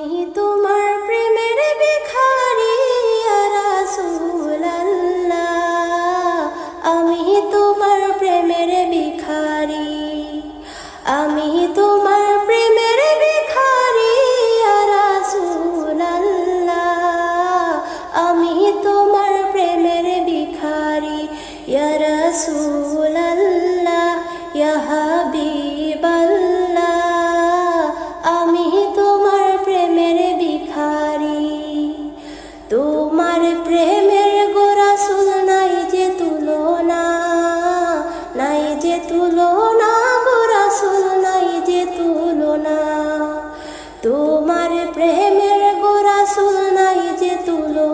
আমি তোমার প্রেমের ভিখারি ইয়া রাসূলুল্লাহ, আমি তোমার প্রেমের ভিখারি, আমি তোমার প্রেমের ভিখারি ইয়া রাসূলুল্লাহ, আমি তোমার প্রেমের ভিখারি ইয়া রাসূলুল্লাহ, ইয়া হাবিবাল্লাহ, আমি তোমার প্রেমের ভিখারি। তোমার প্রেমের গো রাসূল নাই যে তুলনা, নাই যে তুলনা গো রাসূল নাই যে তুলনা। তোমার প্রেমের গো রাসূল নাই যে তুলনা।